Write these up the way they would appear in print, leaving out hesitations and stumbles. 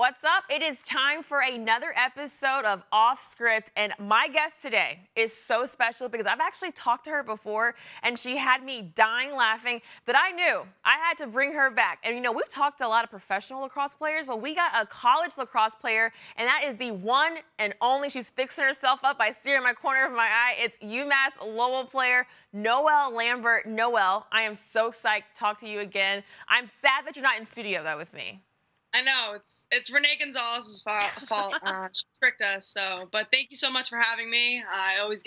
What's up? It is time for another episode of Off Script, and my guest today is so special because I've actually talked to her before, and she had me dying laughing that I knew I had to bring her back. And you know, we've talked to a lot of professional lacrosse players, but we got a college lacrosse player, and that is the one and only. She's fixing herself up by staring in my corner of my eye. It's Umass Lowell player Noelle Lambert. Noelle, I am so psyched to talk to you again. I'm sad that you're not in studio though with me. I know it's Renee Gonzalez's fault. She tricked us. But thank you so much for having me. I always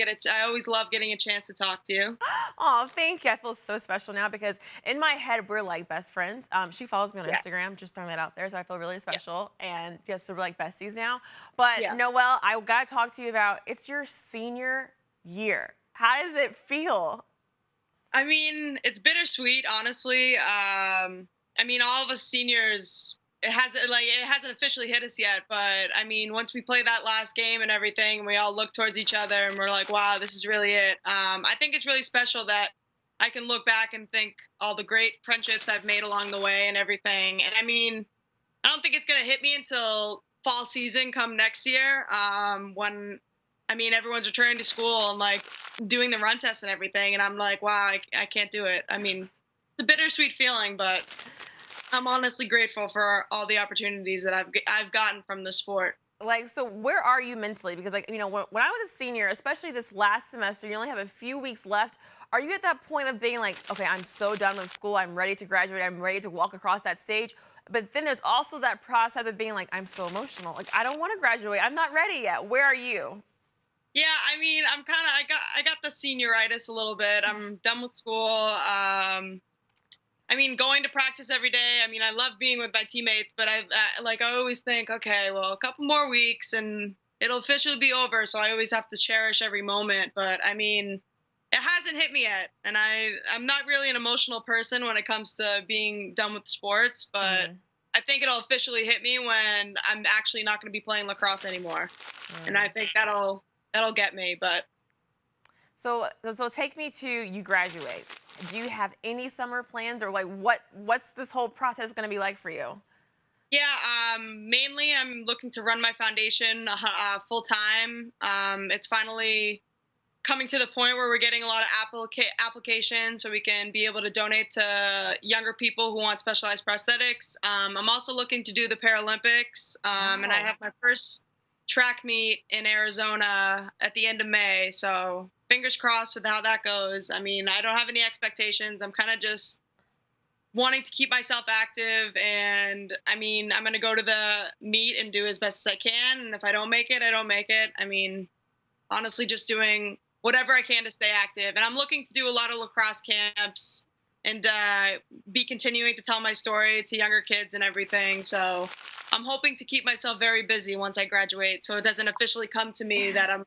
love getting a chance to talk to you. Oh, thank you. I feel so special now because in my head we're like best friends. She follows me on Yeah. Instagram, just throwing that out there, so I feel really special. And yes, so we're like besties now. But Yeah. Noelle, I gotta talk to you about it's your senior year. How does it feel? I mean, it's bittersweet, honestly. All of us seniors. It hasn't officially hit us yet, but I mean, once we play that last game and everything, we all look towards each other and we're like, wow, this is really it. I think it's really special that I can look back and think all the great friendships I've made along the way and everything. And I mean, I don't think it's going to hit me until fall season come next year, when everyone's returning to school and like doing the run test and everything. And I'm like, wow, I can't do it. I mean, it's a bittersweet feeling, but I'm honestly grateful for all the opportunities that I've gotten from the sport. Like, so where are you mentally? Because like, you know, when I was a senior, especially this last semester, you only have a few weeks left. Are you at that point of being like, okay, I'm so done with school, I'm ready to graduate, I'm ready to walk across that stage? But then there's also that process of being like, I'm so emotional. Like, I don't want to graduate. I'm not ready yet. Where are you? Yeah, I got the senioritis a little bit. I'm done with school. Going to practice every day. I mean, I love being with my teammates, but I always think, okay, well, a couple more weeks and it'll officially be over. So I always have to cherish every moment. But I mean, it hasn't hit me yet, and I'm not really an emotional person when it comes to being done with sports. But I think it'll officially hit me when I'm actually not going to be playing lacrosse anymore, and I think that'll get me. But So take me to you graduate. Do you have any summer plans or like what's this whole process going to be like for you? yeah, mainly I'm looking to run my foundation full time. It's finally coming to the point where we're getting a lot of applications so we can be able to donate to younger people who want specialized prosthetics. I'm also looking to do the Paralympics, and I Wow. have my first track meet in Arizona at the end of May. So fingers crossed with how that goes. I mean, I don't have any expectations. I'm kind of just wanting to keep myself active. And I mean, I'm going to go to the meet and do as best as I can. And if I don't make it, I don't make it. I mean, honestly, just doing whatever I can to stay active. And I'm looking to do a lot of lacrosse camps and be continuing to tell my story to younger kids and everything. So I'm hoping to keep myself very busy once I graduate, so it doesn't officially come to me that I'm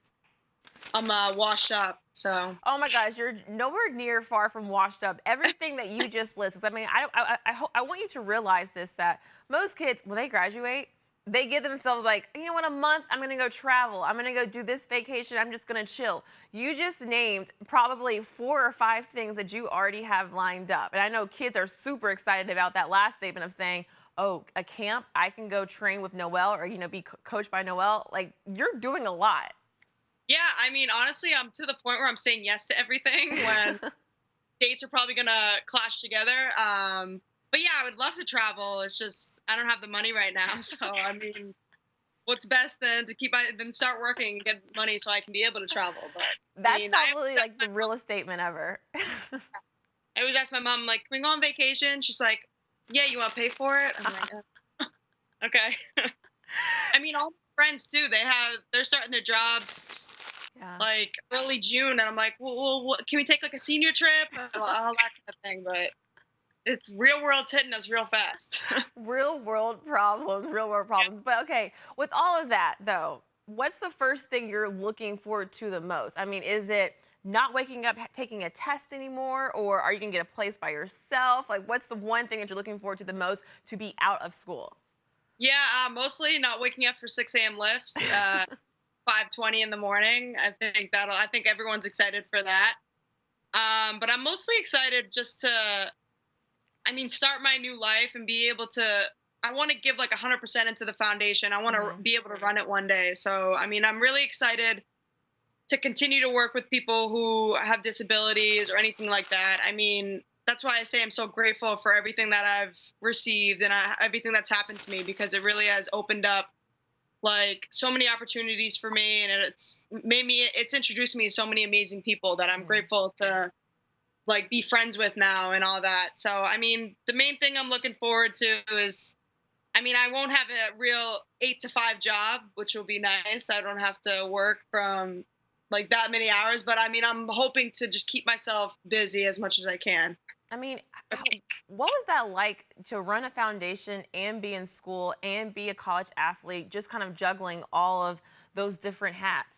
washed up. So Oh my gosh, you're nowhere near far from washed up. Everything that you just listed. I mean, I want you to realize this that most kids when they graduate, they give themselves like, you know what, a month, I'm going to go travel. I'm going to go do this vacation. I'm just going to chill. You just named probably 4 or 5 things that you already have lined up. And I know kids are super excited about that last statement of saying, oh, a camp, I can go train with Noelle or, you know, be coached by Noelle. Like, you're doing a lot. yeah, I mean, honestly, I'm to the point where I'm saying yes to everything when dates are probably gonna clash together. But yeah, I would love to travel. It's just I don't have the money right now. So I mean, what's best then to then start working and get money so I can be able to travel. But I That's mean, probably like the realest statement ever. I always ask my mom, like, can we go on vacation? She's like, yeah, you want to pay for it? I'm like, okay. I mean, all my friends too, they're starting their jobs Yeah. like early June. And I'm like, well, can we take like a senior trip? All that kind of thing. But it's real world's hitting us real fast. Real world problems, real world problems. But okay, with all of that though, what's the first thing you're looking forward to the most? I mean, is it not waking up, taking a test anymore, or are you gonna get a place by yourself? Like, what's the one thing that you're looking forward to the most to be out of school? Yeah, mostly not waking up for 6 a.m. lifts, 5:20 in the morning. I think everyone's excited for that. But I'm mostly excited just to, I mean, start my new life and be able to I want to give like 100% into the foundation. I want to Mhm. be able to run it one day. So, I mean, I'm really excited to continue to work with people who have disabilities or anything like that. I mean, that's why I say I'm so grateful for everything that I've received and everything that's happened to me, because it really has opened up like so many opportunities for me, and it's introduced me to so many amazing people that I'm Mhm. grateful to like be friends with now and all that. So, I mean, the main thing I'm looking forward to is, I mean, I won't have a real 8 to 5 job, which will be nice. I don't have to work from like that many hours, but I mean, I'm hoping to just keep myself busy as much as I can. I mean, But, what was that like to run a foundation and be in school and be a college athlete, just kind of juggling all of those different hats?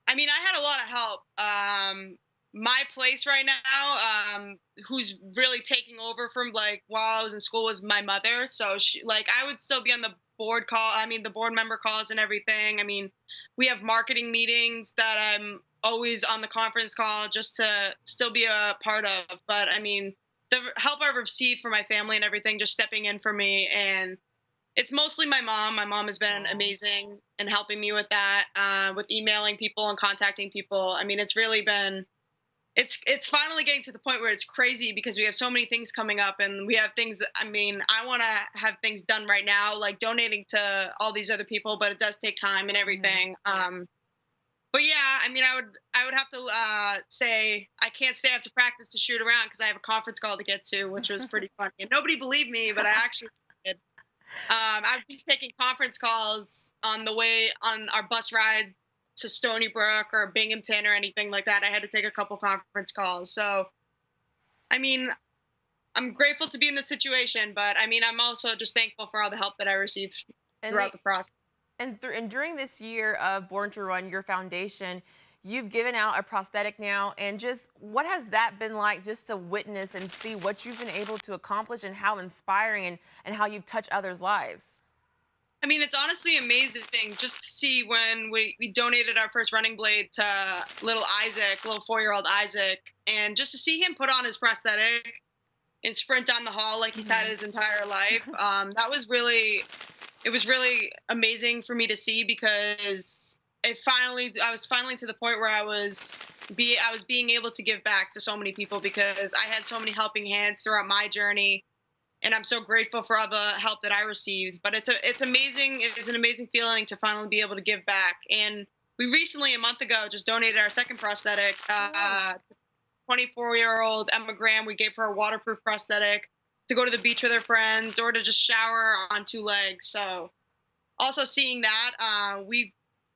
I mean, I had a lot of help. My place right now, who's really taking over from like while I was in school, was my mother. So she, like, I would still be on the board call. I mean, the board member calls and everything. I mean, we have marketing meetings that I'm always on the conference call just to still be a part of. But I mean, the help I've received from my family and everything, just stepping in for me, and it's mostly my mom. My mom has been Oh. amazing in helping me with that, with emailing people and contacting people. I mean, it's really been, it's finally getting to the point where it's crazy because we have so many things coming up, and we have things. I mean, I want to have things done right now, like donating to all these other people, but it does take time and Mhm. everything. But yeah, I mean, I would have to say I can't stay after practice to shoot around because I have a conference call to get to, which was pretty funny. And nobody believed me, but I actually did. I've been taking conference calls on the way on our bus ride to Stony Brook or Binghamton or anything like that. I had to take a couple conference calls. So, I mean, I'm grateful to be in this situation, but I mean, I'm also just thankful for all the help that I received And throughout the the process. and during this year of Born to Run, your foundation, you've given out a prosthetic now, and just what has that been like just to witness and see what you've been able to accomplish and how inspiring and how you've touched others' lives? I mean, it's honestly amazing just to see when we donated our first running blade to little Isaac, little 4-year-old Isaac, and just to see him put on his prosthetic and sprint down the hall like he's had Mhm. his entire life. That was really, it was really amazing for me to see because I was finally to the point where I was being able to give back to so many people because I had so many helping hands throughout my journey, and I'm so grateful for all the help that I received. But it's amazing. It's an amazing feeling to finally be able to give back. And we recently, a month ago, just donated our second prosthetic. Oh, nice. 24-year-old Emma Graham. We gave her a waterproof prosthetic to go to the beach with her friends or to just shower on 2 legs. So also seeing that, we've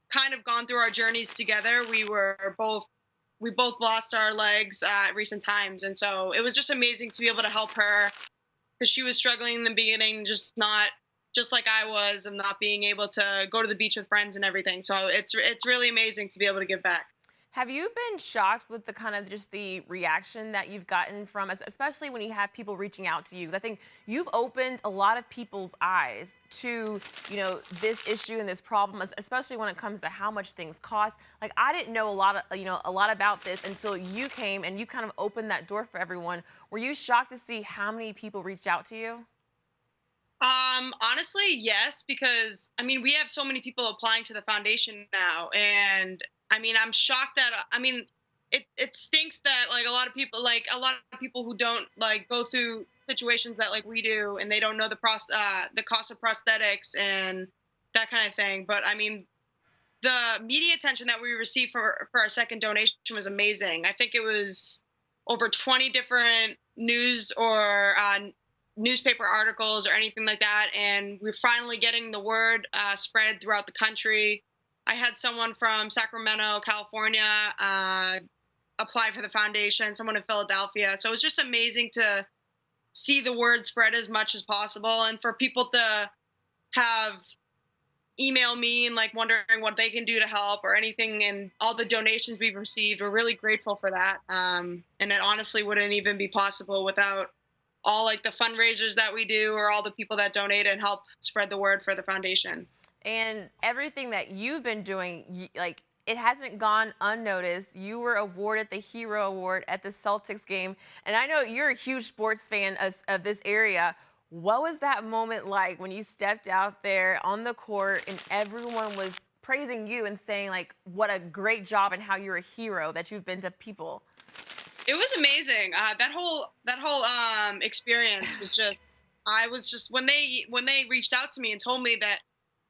kind of gone through our journeys together. We both lost our legs at recent times, and so it was just amazing to be able to help her because she was struggling in the beginning, just like I was, of not being able to go to the beach with friends and everything. So it's really amazing to be able to give back. Have you been shocked with the kind of just the reaction that you've gotten from, especially when you have people reaching out to you? 'Cause I think you've opened a lot of people's eyes to, this issue and this problem, especially when it comes to how much things cost. Like I didn't know a lot about this until you came and you kind of opened that door for everyone. Were you shocked to see how many people reached out to you? Honestly, yes, because I mean, we have so many people applying to the foundation now, and I mean, I'm shocked that I mean, it stinks that like a lot of people who don't like go through situations that like we do, and they don't know the cost of prosthetics and that kind of thing. But I mean, the media attention that we received for our second donation was amazing. I think it was over 20 different news or newspaper articles or anything like that, and we're finally getting the word spread throughout the country. I had someone from Sacramento, California, apply for the foundation. Someone in Philadelphia. So it's just amazing to see the word spread as much as possible, and for people to have email me and like wondering what they can do to help or anything, and all the donations we've received, we're really grateful for that. And it honestly wouldn't even be possible without all like the fundraisers that we do or all the people that donate and help spread the word for the foundation. And everything that you've been doing, like it hasn't gone unnoticed. You were awarded the Hero Award at the Celtics game, and I know you're a huge sports fan of this area. What was that moment like when you stepped out there on the court and everyone was praising you and saying like what a great job and how you're a hero that you've been to people? It was amazing. That whole experience was just. I was just when they reached out to me and told me that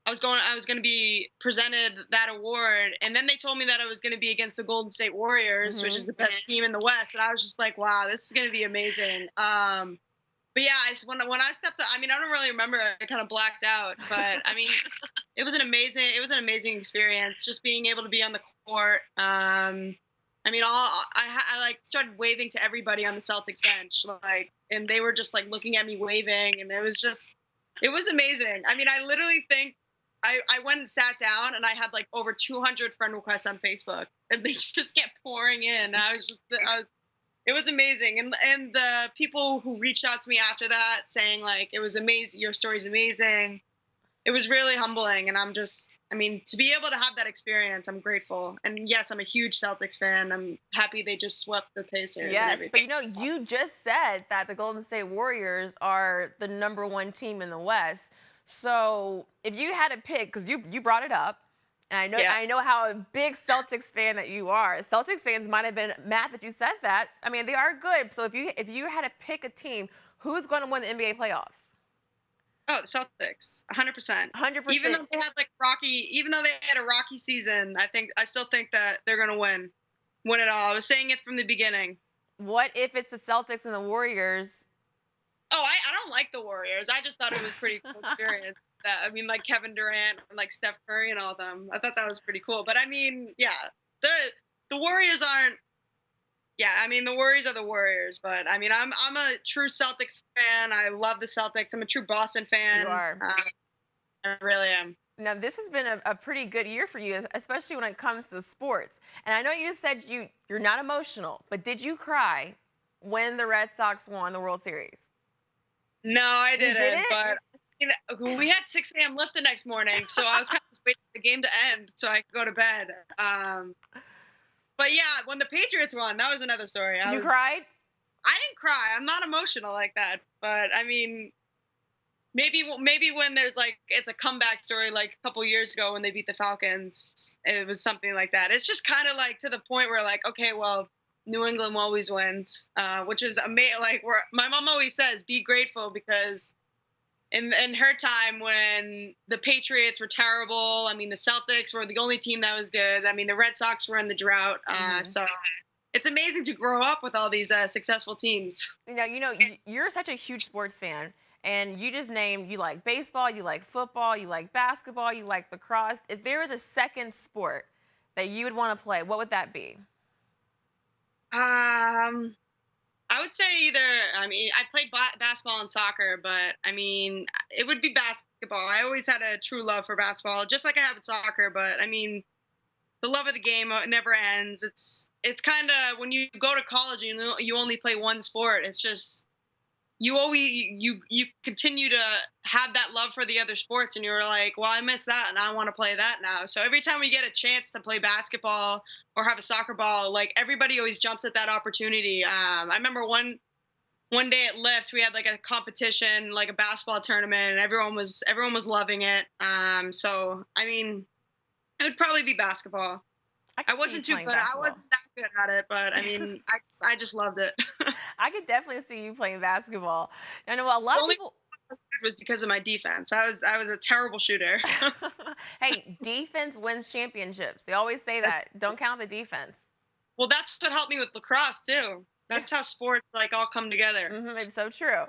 I was going to be presented that award, and then they told me that I was going to be against the Golden State Warriors, which is the best team in the West, and I was just like, wow, this is going to be amazing. But yeah, when I stepped up, I mean, I don't really remember. I kind of blacked out, but I mean, it was an amazing experience just being able to be on the court. I mean, I like started waving to everybody on the Celtics bench, like, and they were just like looking at me waving, and it was amazing. I mean, I literally think I went and sat down, and I had like over 200 friend requests on Facebook, and they just kept pouring in. It was amazing, and the people who reached out to me after that saying like it was amazing, your story's amazing. It was really humbling, and I mean, to be able to have that experience, I'm grateful. And yes, I'm a huge Celtics fan. I'm happy they just swept the Pacers and Yes, everything. but you just said that the Golden State Warriors are the #1 team in the West. So if you had to pick, because you brought it up, and I know how a big Celtics fan that you are. Celtics fans might have been mad that you said that. I mean, they are good. So if you had to pick a team, who's going to win the NBA playoffs? Oh, the Celtics, 100%. 100%. Even though they had a rocky season, I still think that they're going to win it all. I was saying it from the beginning. What if it's the Celtics and the Warriors? Oh, I don't like the Warriors. I just thought it was pretty cool experience. I mean, like Kevin Durant and like Steph Curry and all of them. I thought that was pretty cool. But I mean, yeah, the Warriors aren't. Yeah, I mean, the Warriors are the Warriors. But I mean, I'm a true Celtic fan. I love the Celtics. I'm a true Boston fan. You are. I really am. Now, this has been a pretty good year for you, especially when it comes to sports. And I know you said you're not emotional, but did you cry when the Red Sox won the World Series? No, I didn't. didn't? But we had 6 a.m. lift the next morning, so I was kind of just waiting for the game to end so I could go to bed. But yeah, when the Patriots won, that was another story. You cried? I didn't cry. I'm not emotional like that. But I mean, maybe when there's like it's a comeback story, like a couple years ago when they beat the Falcons, it was something like that. It's just kind of like to the point where like, okay, well, New England always wins, which is amazing. Like my mom always says, be grateful, because in her time when the Patriots were terrible, I mean, the Celtics were the only team that was good. I mean, the Red Sox were in the drought. So it's amazing to grow up with all these successful teams. You're such a huge sports fan, and you just named, you like baseball, you like football, you like basketball, you like lacrosse. If there was a second sport that you would want to play, what would that be? I would say I mean, I played basketball and soccer, but I mean, it would be basketball. I always had a true love for basketball, just like I have with soccer. But I mean, the love of the game never ends. It's kind of when you go to college and you only play one sport. It's just you continue to have that love for the other sports, and you're like, well, I miss that and I want to play that now. So every time we get a chance to play basketball or have a soccer ball, like everybody always jumps at that opportunity. I remember one day at Lyft, we had like a competition, like a basketball tournament, and everyone was loving it. So I mean, it would probably be basketball. I wasn't too good. I wasn't that good at it, but I mean, I just loved it. I could definitely see you playing basketball. I know a lot of people. Was because of my defense. I was a terrible shooter. Hey, defense wins championships. They always say that. Don't count the defense. Well, that's what helped me with lacrosse too. That's how sports like all come together. It's so true.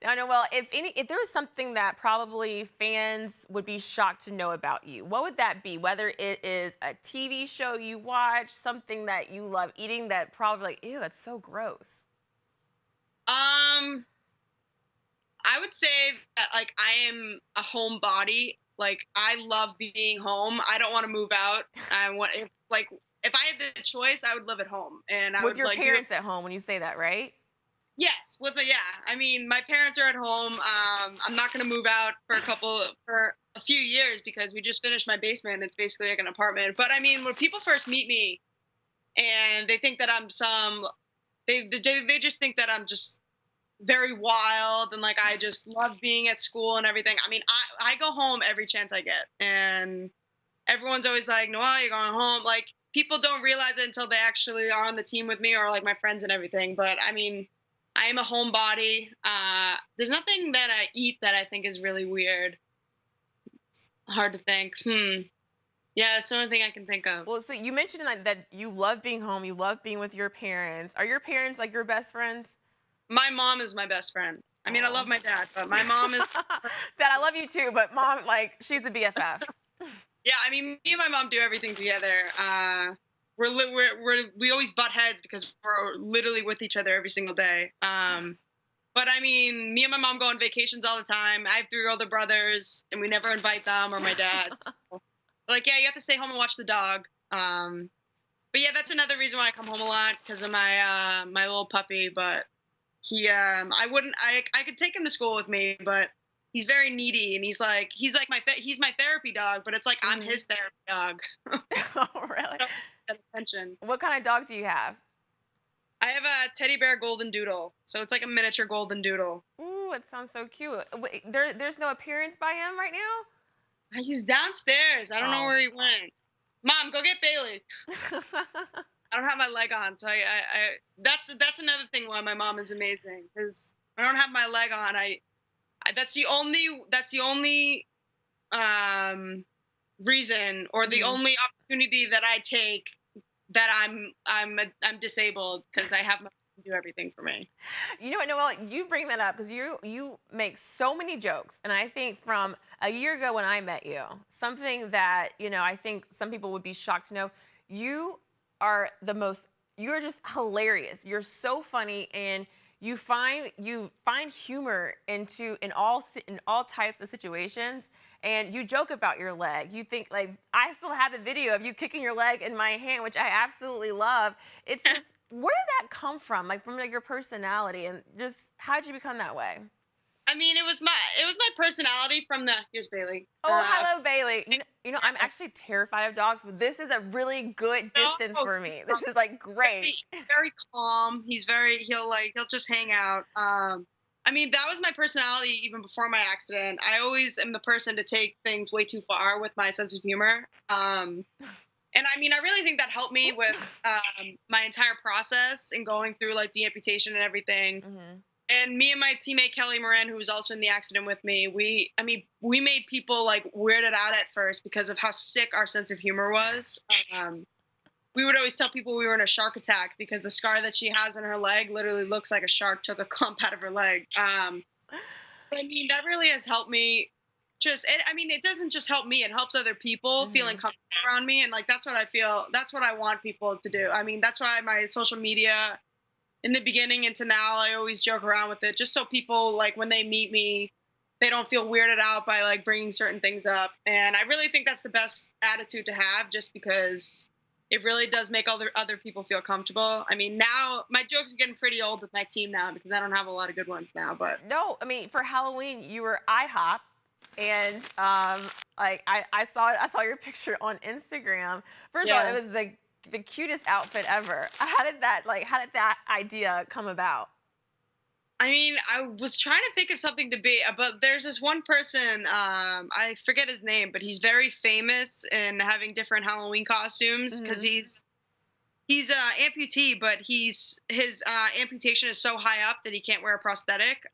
Now, Noelle, if there was something that probably fans would be shocked to know about you, what would that be? Whether it is a TV show you watch, something that you love eating that probably like, ew, that's so gross. I would say that like I am a homebody. Like I love being home. I don't want to move out. If I had the choice, I would live at home. And with your parents at home when you say that, right? Yes, I mean, my parents are at home. I'm not going to move out for a few years because we just finished my basement. It's basically like an apartment. But I mean, when people first meet me and they think that I'm they just think that I'm just very wild, and like I just love being at school and everything. I mean, I go home every chance I get, and everyone's always like, Noelle, you're going home. Like, people don't realize it until they actually are on the team with me, or like my friends and everything. But I mean, I am a homebody. There's nothing that I eat that I think is really weird. It's hard to think. Yeah, that's the only thing I can think of. Well, so you mentioned like that you love being home, you love being with your parents. Are your parents like your best friends? My mom is my best friend. I mean, I Oh. love my dad, but my mom is. Dad, I love you too, but mom, like, she's the BFF. Yeah, I mean, me and my mom do everything together. We always butt heads because we're literally with each other every single day. But I mean, me and my mom go on vacations all the time. I have 3 older brothers, and we never invite them or my dad. So, like, yeah, you have to stay home and watch the dog. But yeah, that's another reason why I come home a lot, because of my my little puppy. But I could take him to school with me, but he's very needy, and he's like he's my therapy dog, but it's like I'm his therapy dog. Oh, really? Attention. What kind of dog do you have? I have a teddy bear golden doodle, so it's like a miniature golden doodle. Ooh, it sounds so cute. Wait, there's no appearance by him right now? He's downstairs. I don't know Oh. where he went. Mom, go get Bailey. I don't have my leg on, so that's another thing why my mom is amazing, because I don't have my leg on. That's the only reason, or the only opportunity that I take that I'm disabled, because I have my mom do everything for me. You know what, Noelle, you bring that up because you make so many jokes, and I think from a year ago when I met you, something that I think some people would be shocked to know, you're just hilarious. You're so funny, and you find humor in all types of situations, and you joke about your leg. You think, like, I still have the video of you kicking your leg in my hand, which I absolutely love. It's just, where did that come from? Like, from your personality, and just how did you become that way? I mean, it was my personality from the here's Bailey. Oh, hello, Bailey. I'm actually terrified of dogs, but this is a really good distance for me. This is like great. Very calm. He'll just hang out. I mean, that was my personality even before my accident. I always am the person to take things way too far with my sense of humor. And I mean, I really think that helped me with my entire process and going through like the amputation and everything. Mm-hmm. And me and my teammate Kelly Moran, who was also in the accident with me, we made people like weirded out at first because of how sick our sense of humor was. We would always tell people we were in a shark attack because the scar that she has in her leg literally looks like a shark took a clump out of her leg. I mean, that really has helped me. It doesn't just help me; it helps other people feeling comfortable around me, and like that's what I feel. That's what I want people to do. I mean, that's why my social media, in the beginning into now, I always joke around with it, just so people, like, when they meet me, they don't feel weirded out by like bringing certain things up. And I really think that's the best attitude to have, just because it really does make other people feel comfortable. I mean, now my jokes are getting pretty old with my team now because I don't have a lot of good ones now. But no, I mean, for Halloween you were IHOP, and like I saw your picture on Instagram. First of all, it was the cutest outfit ever. How did that idea come about? I mean, I was trying to think of something to be, but there's this one person, I forget his name, but he's very famous in having different Halloween costumes because he's amputee, but his amputation is so high up that he can't wear a prosthetic.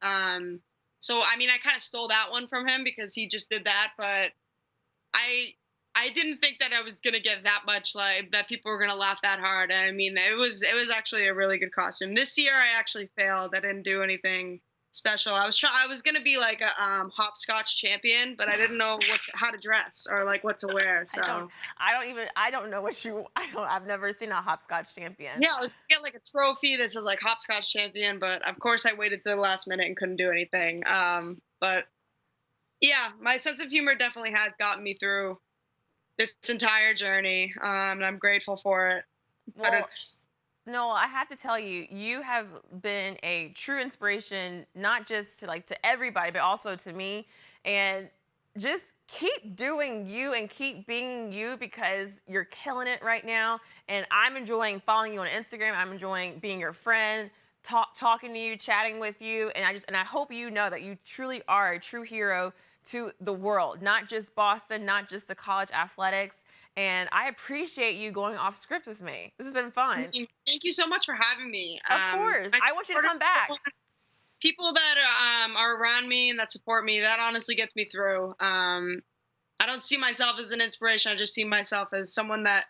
So I mean, I kind of stole that one from him because he just did that, but I didn't think that I was gonna get that much, like, that people were gonna laugh that hard. I mean, it was actually a really good costume. This year, I actually failed. I didn't do anything special. I was gonna be like a hopscotch champion, but I didn't know how to dress or like what to wear. So I don't know I've never seen a hopscotch champion. yeah, I was gonna get like a trophy that says like hopscotch champion, but of course I waited to the last minute and couldn't do anything. But yeah, my sense of humor definitely has gotten me through this entire journey, and I'm grateful for it. But no, I have to tell you, you have been a true inspiration, not just to everybody, but also to me. And just keep doing you and keep being you, because you're killing it right now. And I'm enjoying following you on Instagram. I'm enjoying being your friend, talking to you, chatting with you, and I hope you know that you truly are a true hero to the world, not just Boston, not just the college athletics. And I appreciate you going off script with me. This has been fun. Thank you so much for having me. Of course. I want you to come back. People that are around me and that support me, that honestly gets me through. I don't see myself as an inspiration. I just see myself as someone that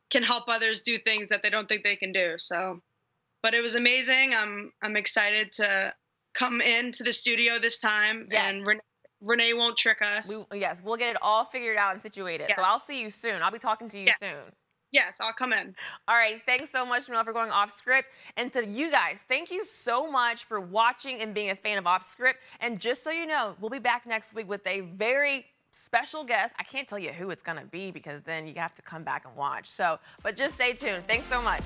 can help others do things that they don't think they can do. So, but it was amazing. I'm excited to come into the studio this time, Yes. and Renee won't trick us. Yes, we'll get it all figured out and situated. Yeah. So I'll see you soon. I'll be talking to you soon. Yes, I'll come in. All right. Thanks so much, Noelle, for going off script. And to you guys, thank you so much for watching and being a fan of Off Script. And just so you know, we'll be back next week with a very special guest. I can't tell you who it's going to be because then you have to come back and watch. So, but just stay tuned. Thanks so much.